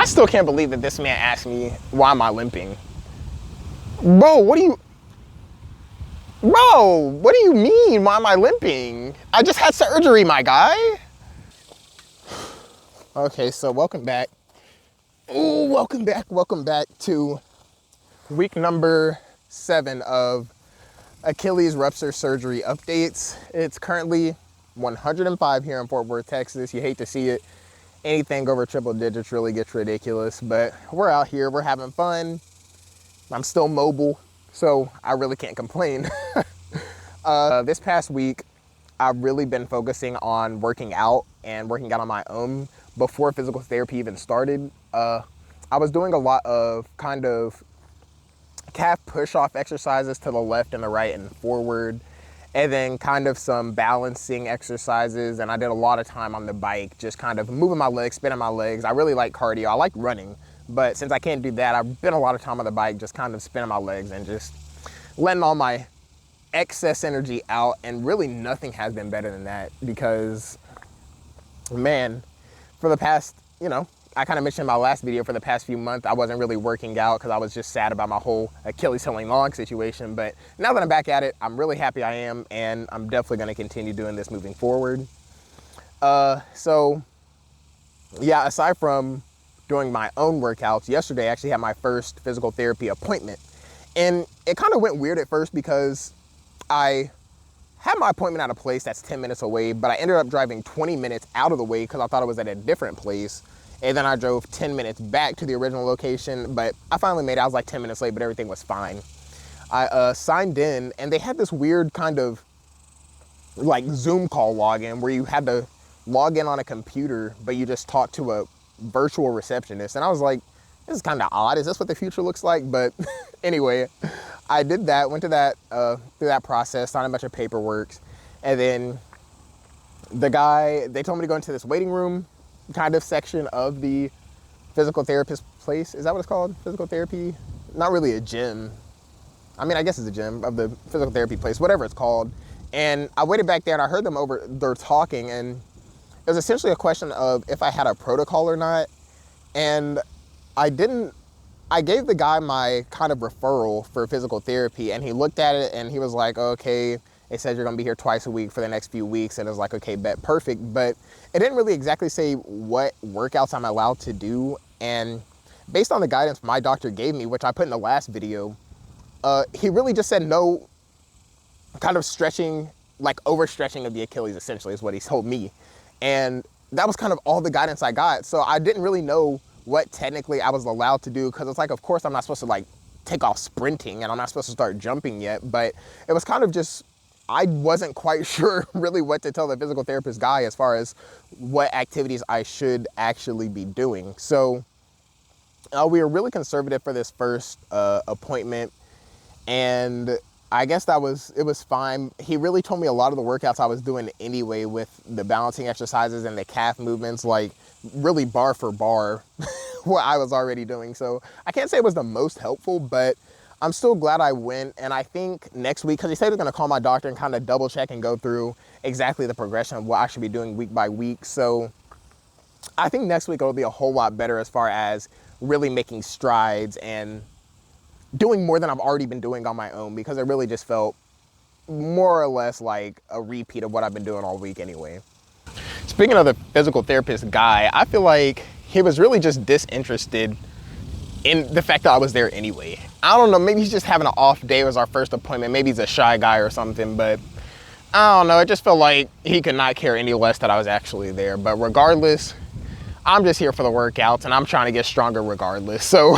I still can't believe that this man asked me, why am I limping? Bro, what do you mean? Why am I limping? I just had surgery, my guy. Okay, so welcome back. Ooh, welcome back to week number 7 of Achilles Rupture surgery updates. It's currently 105 here in Fort Worth, Texas. You hate to see it. Anything over triple digits really gets ridiculous, but we're out here, we're having fun. I'm still mobile, so I really can't complain. This past week, I've really been focusing on working out and working out on my own. Before physical therapy even started, I was doing a lot of kind of calf push-off exercises to the left and the right and forward, and then kind of some balancing exercises. And I did a lot of time on the bike, just kind of moving my legs, spinning my legs. I really like cardio. I like running, but since I can't do that, I've been a lot of time on the bike, just kind of spinning my legs and just letting all my excess energy out. And really nothing has been better than that, because man, for the past, I kind of mentioned in my last video, for the past few months, I wasn't really working out because I was just sad about my whole Achilles healing long situation. But now that I'm back at it, I'm really happy I am, and I'm definitely going to continue doing this moving forward. So yeah, aside from doing my own workouts, yesterday I actually had my first physical therapy appointment. And it kind of went weird at first because I had my appointment at a place that's 10 minutes away, but I ended up driving 20 minutes out of the way because I thought it was at a different place. And then I drove 10 minutes back to the original location, but I finally made it. I was like 10 minutes late, but everything was fine. I signed in, and they had this weird kind of like Zoom call login where you had to log in on a computer, but you just talk to a virtual receptionist. And I was like, this is kind of odd. Is this what the future looks like? But anyway, I did that, went to that, through that process, signed a bunch of paperwork. And then they told me to go into this waiting room kind of section of the physical therapist place. Is that what it's called? Physical therapy? Not really a gym. I mean, I guess it's a gym of the physical therapy place, whatever it's called. And I waited back there and I heard them they're talking, and it was essentially a question of if I had a protocol or not. And I gave the guy my kind of referral for physical therapy, and he looked at it and he was like, okay, it says you're gonna be here twice a week for the next few weeks. And it was like, okay, bet, perfect. But it didn't really exactly say what workouts I'm allowed to do. And based on the guidance my doctor gave me, which I put in the last video, he really just said no kind of stretching, like overstretching of the Achilles, essentially is what he told me. And that was kind of all the guidance I got. So I didn't really know what technically I was allowed to do, because it's like, of course I'm not supposed to like take off sprinting and I'm not supposed to start jumping yet, but it was kind of just, I wasn't quite sure really what to tell the physical therapist guy as far as what activities I should actually be doing. So we were really conservative for this first appointment, and I guess it was fine. He really told me a lot of the workouts I was doing anyway, with the balancing exercises and the calf movements, like really bar for bar what I was already doing. So I can't say it was the most helpful, but I'm still glad I went. And I think next week, because he said he was going to call my doctor and kind of double check and go through exactly the progression of what I should be doing week by week. So I think next week it'll be a whole lot better as far as really making strides and doing more than I've already been doing on my own, because it really just felt more or less like a repeat of what I've been doing all week anyway. Speaking of the physical therapist guy, I feel like he was really just disinterested in the fact that I was there anyway. I don't know, maybe he's just having an off day. It was our first appointment. Maybe he's a shy guy or something, but I don't know. It just felt like he could not care any less that I was actually there. But regardless, I'm just here for the workouts, and I'm trying to get stronger regardless. So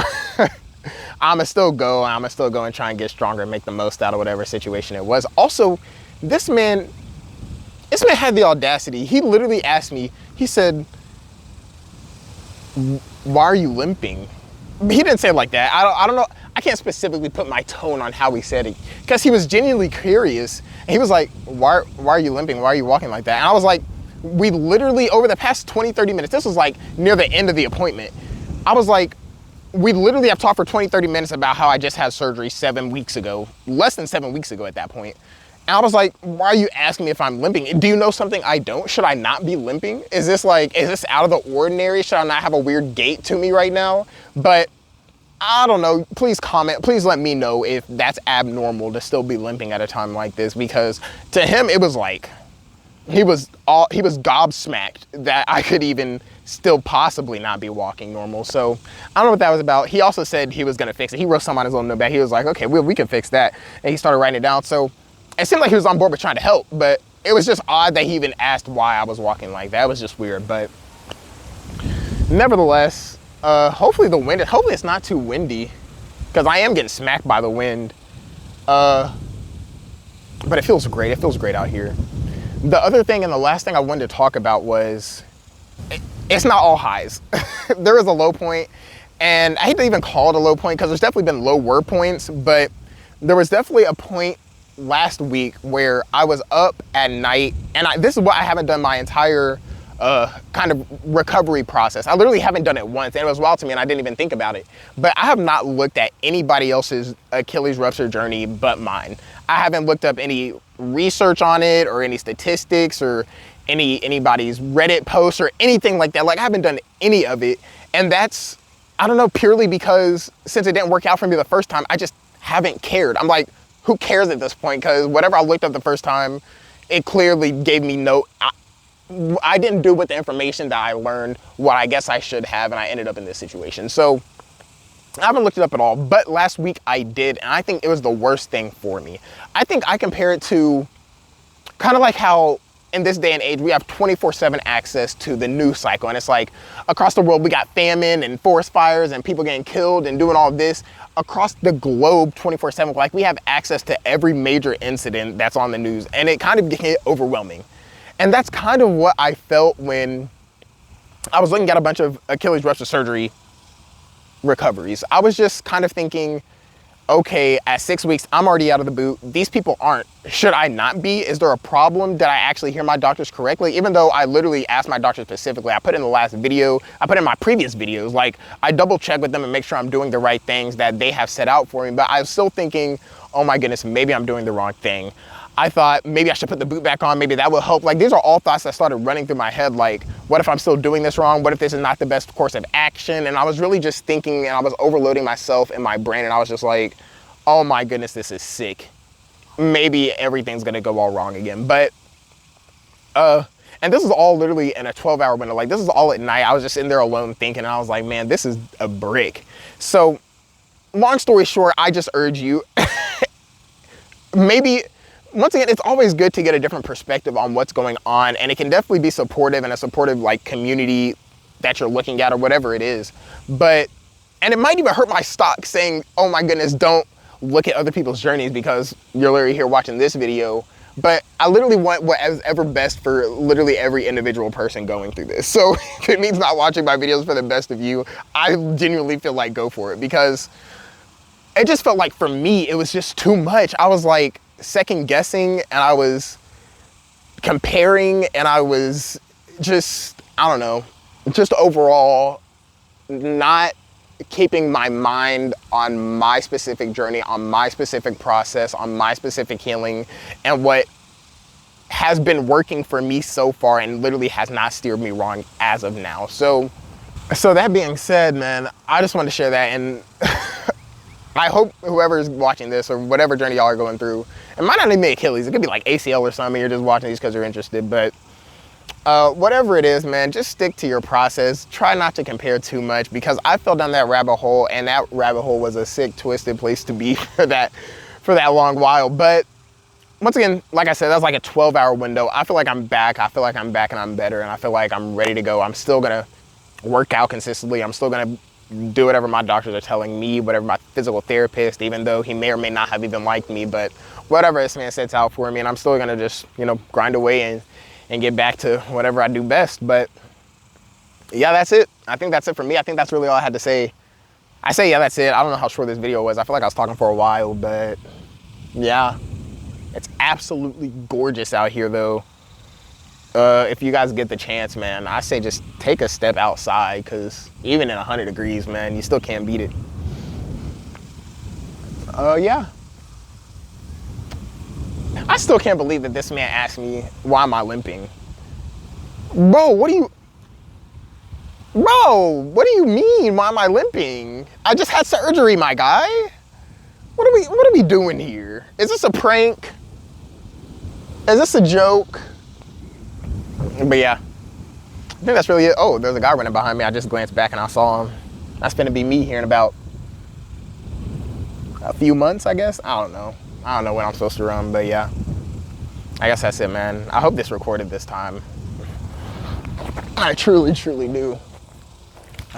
I'ma still go and try and get stronger and make the most out of whatever situation it was. Also, this man had the audacity. He literally asked me, he said, why are you limping? He didn't say it like that. I don't know. I can't specifically put my tone on how he said it, because he was genuinely curious. And he was like, why are you limping? Why are you walking like that? And I was like, we literally, over the past 20, 30 minutes, this was like near the end of the appointment. I was like, we literally have talked for 20, 30 minutes about how I just had surgery 7 weeks ago, less than 7 weeks ago at that point. And I was like, why are you asking me if I'm limping? Do you know something I don't? Should I not be limping? Is this out of the ordinary? Should I not have a weird gait to me right now? But I don't know, please comment, please let me know if that's abnormal to still be limping at a time like this, because to him, it was like, he was gobsmacked that I could even still possibly not be walking normal. So I don't know what that was about. He also said he was gonna fix it. He wrote something on his little notepad. He was like, okay, we can fix that. And he started writing it down. So it seemed like he was on board with trying to help, but it was just odd that he even asked why I was walking like that. It was just weird, but nevertheless, hopefully it's not too windy, because I am getting smacked by the wind. But it feels great. It feels great out here. The other thing and the last thing I wanted to talk about was, it's not all highs. There is a low point, and I hate to even call it a low point because there's definitely been lower points, but there was definitely a point last week where I was up at night, and this is what I haven't done my entire kind of recovery process. I literally haven't done it once, and it was wild to me, and I didn't even think about it. But I have not looked at anybody else's Achilles rupture journey but mine. I haven't looked up any research on it or any statistics or anybody's Reddit posts or anything like that. Like, I haven't done any of it, and that's, I don't know, purely because since it didn't work out for me the first time, I just haven't cared. I'm like, who cares at this point? Because whatever I looked up the first time, it clearly gave me no, I didn't do with the information that I learned what I guess I should have, and I ended up in this situation. So I haven't looked it up at all, but last week I did, and I think it was the worst thing for me. I think I compare it to kind of like how in this day and age we have 24/7 access to the news cycle, and it's like across the world we got famine and forest fires and people getting killed and doing all this across the globe 24/7. Like, we have access to every major incident that's on the news, and it kind of get overwhelming. And that's kind of what I felt when I was looking at a bunch of Achilles rupture surgery recoveries. I was just kind of thinking, okay, at 6 weeks, I'm already out of the boot. These people aren't. Should I not be? Is there a problem? Did I actually hear my doctors correctly? Even though I literally asked my doctor specifically, I put in the last video, I put in my previous videos, like I double check with them and make sure I'm doing the right things that they have set out for me. But I was still thinking, oh my goodness, maybe I'm doing the wrong thing. I thought maybe I should put the boot back on. Maybe that will help. Like, these are all thoughts that started running through my head. Like, what if I'm still doing this wrong? What if this is not the best course of action? And I was really just thinking, and I was overloading myself in my brain. And I was just like, oh my goodness, this is sick. Maybe everything's gonna go all wrong again. But, and this is all literally in a 12-hour window. Like, this is all at night. I was just in there alone thinking, and I was like, man, this is a brick. So, long story short, I just urge you, maybe, once again, it's always good to get a different perspective on what's going on, and it can definitely be supportive and a supportive like community that you're looking at or whatever it is. But, and it might even hurt my stock saying, oh my goodness, don't look at other people's journeys because you're literally here watching this video. But I literally want whatever best for literally every individual person going through this. So if it means not watching my videos for the best of you, I genuinely feel like go for it, because it just felt like for me, it was just too much. I was like second guessing, and I was comparing, and I was just, I don't know, just overall not keeping my mind on my specific journey, on my specific process, on my specific healing, and what has been working for me so far and literally has not steered me wrong as of now. So that being said, man, I just wanted to share that, and I hope whoever's watching this or whatever journey y'all are going through, it might not even be Achilles, it could be like ACL or something, you're just watching these because you're interested, but whatever it is, man, just stick to your process. Try not to compare too much, because I fell down that rabbit hole, and that rabbit hole was a sick, twisted place to be for that long while. But once again, like I said, that's like a 12-hour window. I feel like I'm back. I feel like I'm back and I'm better, and I feel like I'm ready to go. I'm still gonna work out consistently. I'm still gonna do whatever my doctors are telling me, whatever my physical therapist, even though he may or may not have even liked me, but whatever this man sets out for me, and I'm still gonna just, you know, grind away and get back to whatever I do best. But yeah, that's it. I think that's it for me. I think that's really all I had to say. I say, yeah, that's it. I don't know how short this video was. I feel like I was talking for a while, but yeah, it's absolutely gorgeous out here though. If you guys get the chance, man, I say just take a step outside, because even in 100 degrees, man, you still can't beat it. Yeah. I still can't believe that this man asked me, why am I limping? Bro, what do you mean? Why am I limping? I just had surgery, my guy. What are we doing here? Is this a prank? Is this a joke? But yeah, I think that's really it. Oh, there's a guy running behind me. I just glanced back and I saw him. That's gonna be me here in about a few months, I guess. I don't know when I'm supposed to run, but yeah. I guess that's it, man. I hope this recorded this time. I truly, truly do.